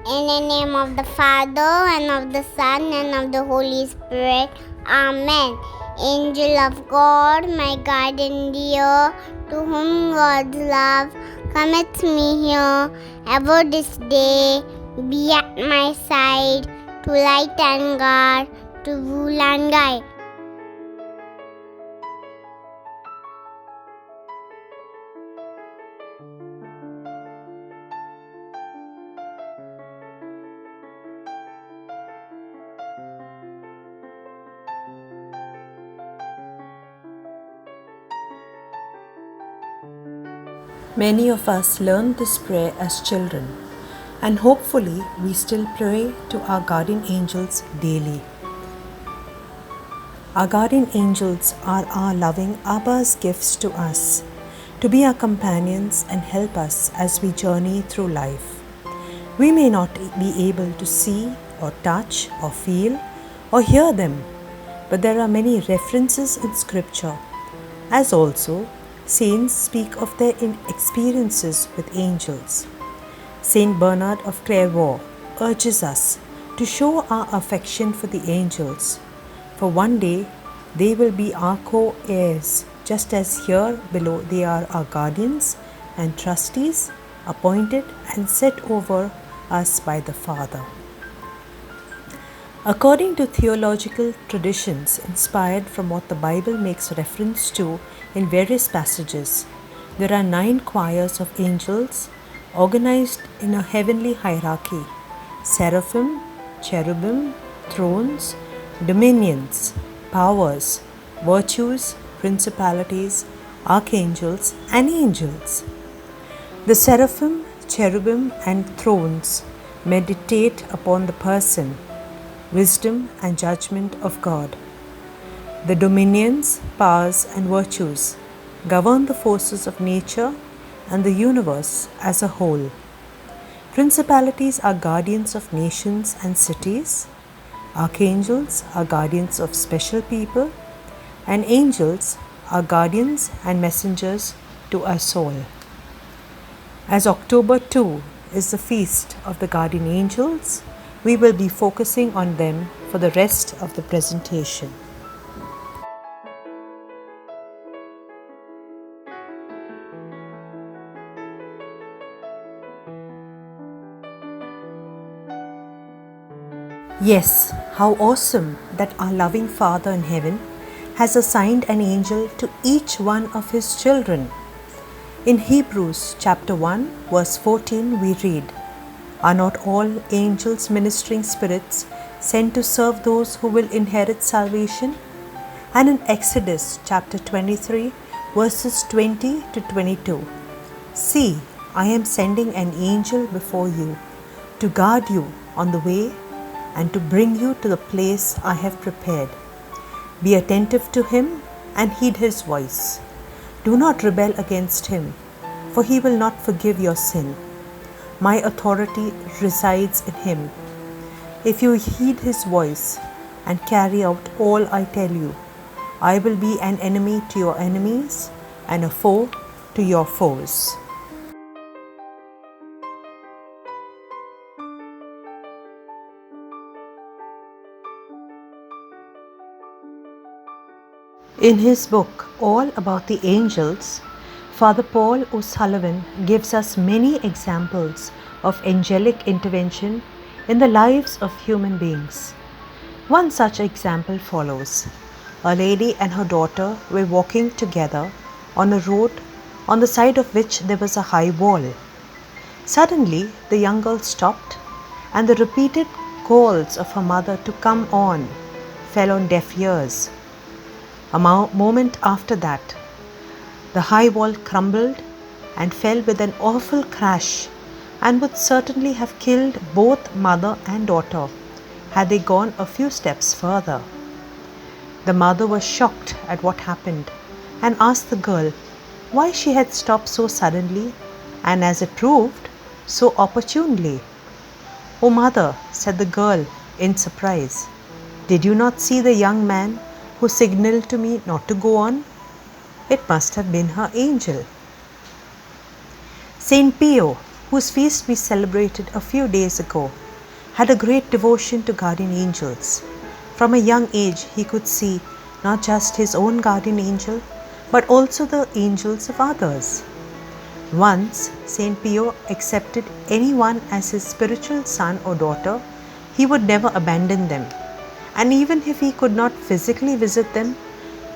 In the name of the Father, and of the Son, and of the Holy Spirit. Amen. Angel of God, my guardian dear, to whom God's love commits me here, ever this day be at my side, to light and guard, to rule and guide. Many of us learned this prayer as children, and hopefully we still pray to our guardian angels daily. Our guardian angels are our loving Abba's gifts to us, to be our companions and help us as we journey through life. We may not be able to see or touch or feel or hear them, but there are many references in Scripture, as also saints speak of their experiences with angels. Saint Bernard of Clairvaux urges us to show our affection for the angels, for one day they will be our co-heirs, just as here below they are our guardians and trustees, appointed and set over us by the Father. According to theological traditions inspired from what the Bible makes reference to in various passages, there are 9 choirs of angels organized in a heavenly hierarchy: seraphim, cherubim, thrones, dominions, powers, virtues, principalities, archangels, and angels. The seraphim, cherubim, and thrones meditate upon the person, wisdom, and judgment of God. The dominions, powers, and virtues govern the forces of nature and the universe as a whole. Principalities are guardians of nations and cities. Archangels are guardians of special people, and angels are guardians and messengers to us all. As October 2 is the feast of the guardian angels, we will be focusing on them for the rest of the presentation. Yes, how awesome that our loving Father in heaven has assigned an angel to each one of his children. In Hebrews chapter 1 verse 14 we read, "Are not all angels ministering spirits sent to serve those who will inherit salvation?" And in Exodus chapter 23 verses 20 to 22, "See, I am sending an angel before you to guard you on the way and to bring you to the place I have prepared. Be attentive to him and heed his voice. Do not rebel against him, for he will not forgive your sin. My authority resides in him. If you heed his voice and carry out all I tell you, I will be an enemy to your enemies and a foe to your foes." In his book, All About the Angels, Father Paul O'Sullivan gives us many examples of angelic intervention in the lives of human beings. One such example follows. A lady and her daughter were walking together on a road on the side of which there was a high wall. Suddenly, the young girl stopped, and the repeated calls of her mother to come on fell on deaf ears. A moment after that, the high wall crumbled and fell with an awful crash, and would certainly have killed both mother and daughter had they gone a few steps further. The mother was shocked at what happened and asked the girl why she had stopped so suddenly and, as it proved, so opportunely. "Oh, mother," said the girl in surprise, "did you not see the young man who signaled to me not to go on? It must have been her angel." Saint Pio whose feast we celebrated a few days ago, had a great devotion to guardian angels. From a young age, he could see not just his own guardian angel, but also the angels of others. Once Saint Pio accepted anyone as his spiritual son or daughter, he would never abandon them. And even if he could not physically visit them,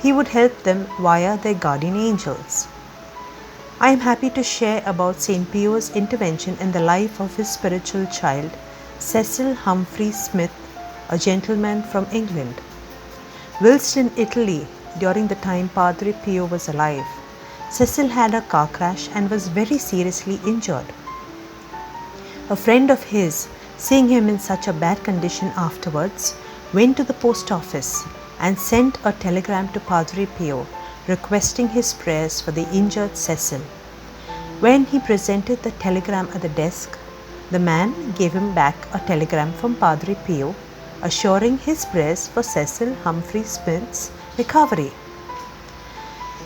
he would help them via their guardian angels. I am happy to share about Saint Pio's intervention in the life of his spiritual child, Cecil Humphrey Smith, a gentleman from England. Whilst in Italy during the time Padre Pio was alive, Cecil had a car crash and was very seriously injured. A friend of his, seeing him in such a bad condition afterwards, went to the post office and sent a telegram to Padre Pio requesting his prayers for the injured Cecil. When he presented the telegram at the desk, the man gave him back a telegram from Padre Pio assuring his prayers for Cecil Humphrey Smith's recovery.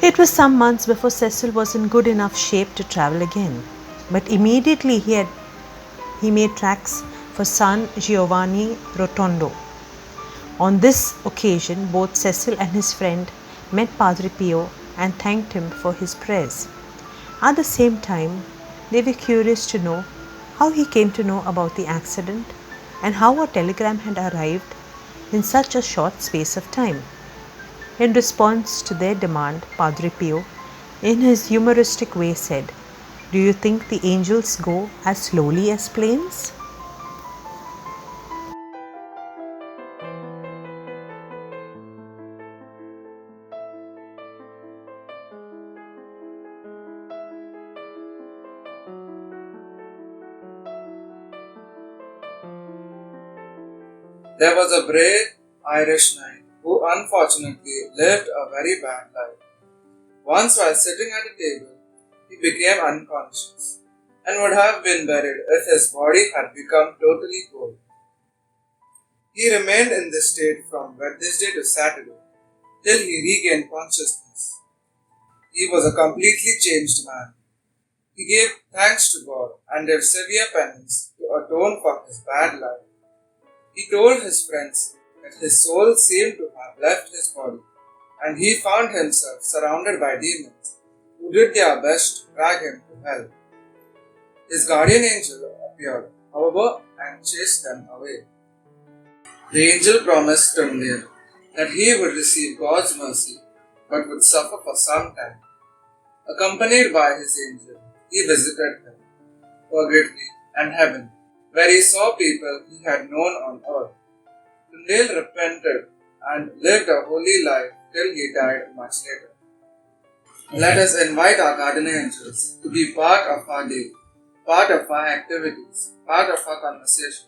It was some months before Cecil was in good enough shape to travel again, but immediately he made tracks for San Giovanni Rotondo. On this occasion, both Cecil and his friend met Padre Pio and thanked him for his prayers. At the same time, they were curious to know how he came to know about the accident and how a telegram had arrived in such a short space of time. In response to their demand, Padre Pio, in his humoristic way, said, "Do you think the angels go as slowly as planes?" There was a brave Irish knight who unfortunately lived a very bad life. Once while sitting at a table, he became unconscious and would have been buried if his body had become totally cold. He remained in this state from Wednesday to Saturday till he regained consciousness. He was a completely changed man. He gave thanks to God and did severe penance to atone for his bad life. He told his friends that his soul seemed to have left his body, and he found himself surrounded by demons who did their best to drag him to hell. His guardian angel appeared, however, and chased them away. The angel promised Tundale that he would receive God's mercy but would suffer for some time. Accompanied by his angel, he visited hell, purgatory, and heaven, where he saw people he had known on earth. Tundale repented and lived a holy life till he died much later. Let us invite our guardian angels to be part of our day, part of our activities, part of our conversations.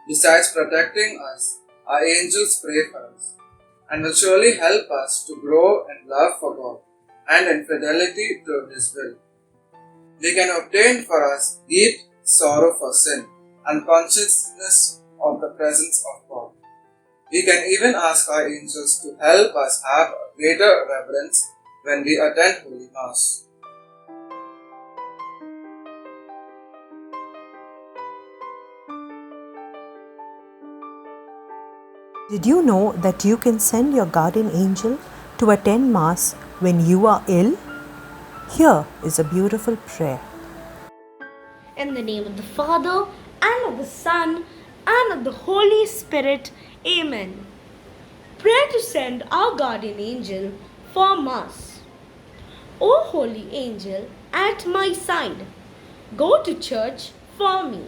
Besides protecting us, our angels pray for us and will surely help us to grow in love for God and in fidelity to His will. They can obtain for us deep sorrow for sin and consciousness of the presence of God. We can even ask our angels to help us have a greater reverence when we attend Holy Mass. Did you know that you can send your guardian angel to attend Mass when you are ill? Here is a beautiful prayer. In the name of the Father, and of the Son, and of the Holy Spirit. Amen. Pray to send our guardian angel for Mass. O holy angel at my side, go to church for me.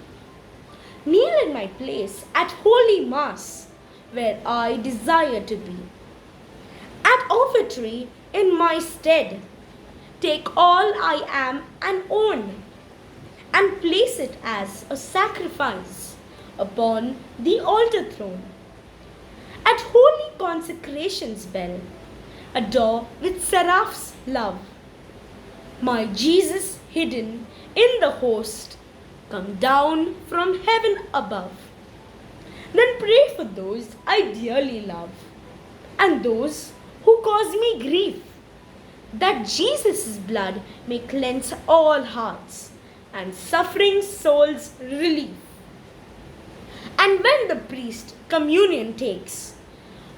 Kneel in my place at Holy Mass, where I desire to be. At offertory in my stead, take all I am and own, and place it as a sacrifice upon the altar throne. At holy consecration's bell, adore with seraph's love. My Jesus hidden in the host, come down from heaven above. Then pray for those I dearly love, and those who cause me grief, that Jesus' blood may cleanse all hearts, and suffering souls relief. And when the priest communion takes,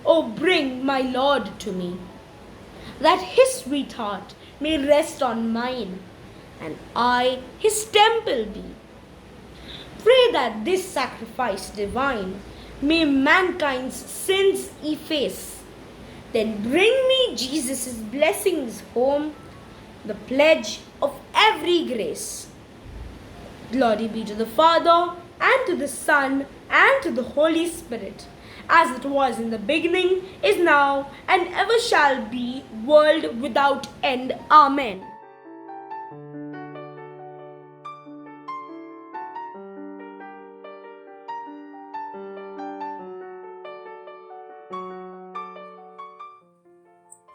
oh, bring my Lord to me, that his sweet heart may rest on mine, and I his temple be. Pray that this sacrifice divine may mankind's sins efface. Then bring me Jesus' blessings home, the pledge of every grace. Glory be to the Father, and to the Son, and to the Holy Spirit, as it was in the beginning, is now, and ever shall be, world without end. Amen.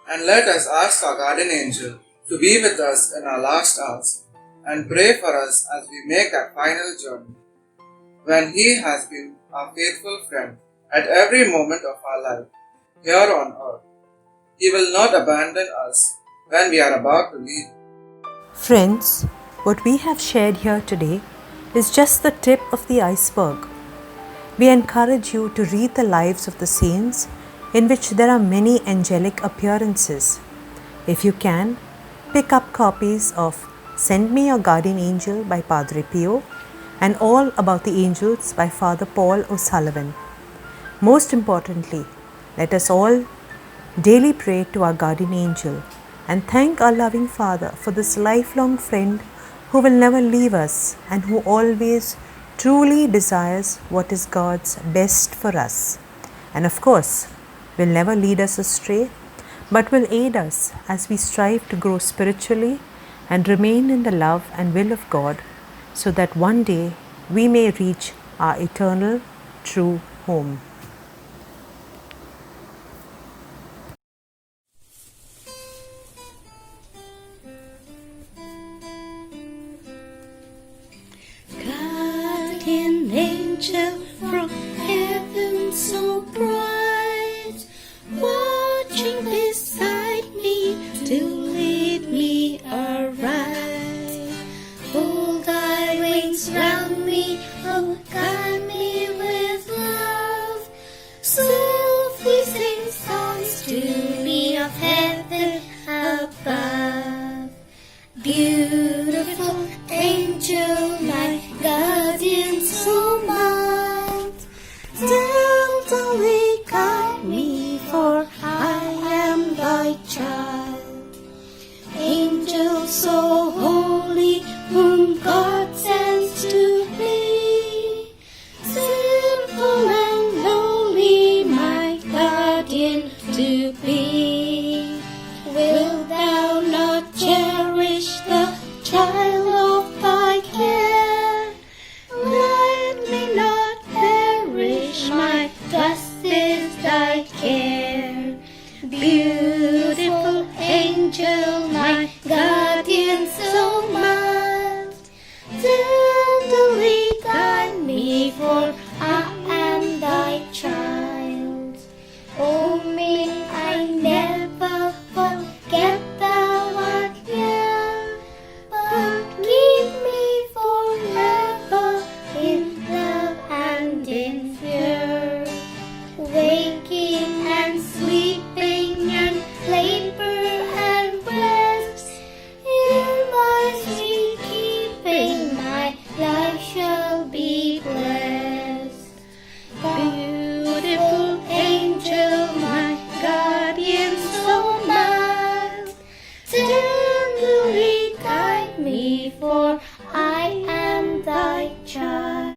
And let us ask our guardian angel to be with us in our last hours and pray for us as we make that final journey, when he has been our faithful friend at every moment of our life here on earth. He will not abandon us when we are about to leave. Friends, what we have shared here today is just the tip of the iceberg. We encourage you to read the lives of the saints, in which there are many angelic appearances. If you can, pick up copies of Send Me Your Guardian Angel by Padre Pio and All About the Angels by Father Paul O'Sullivan. Most importantly, let us all daily pray to our guardian angel and thank our loving Father for this lifelong friend who will never leave us and who always truly desires what is God's best for us. And of course, will never lead us astray, but will aid us as we strive to grow spiritually and remain in the love and will of God, so that one day we may reach our eternal true home. Guardian angel from heaven so bright, watching beside me to lead me aright. Hold thy wings round me, O God.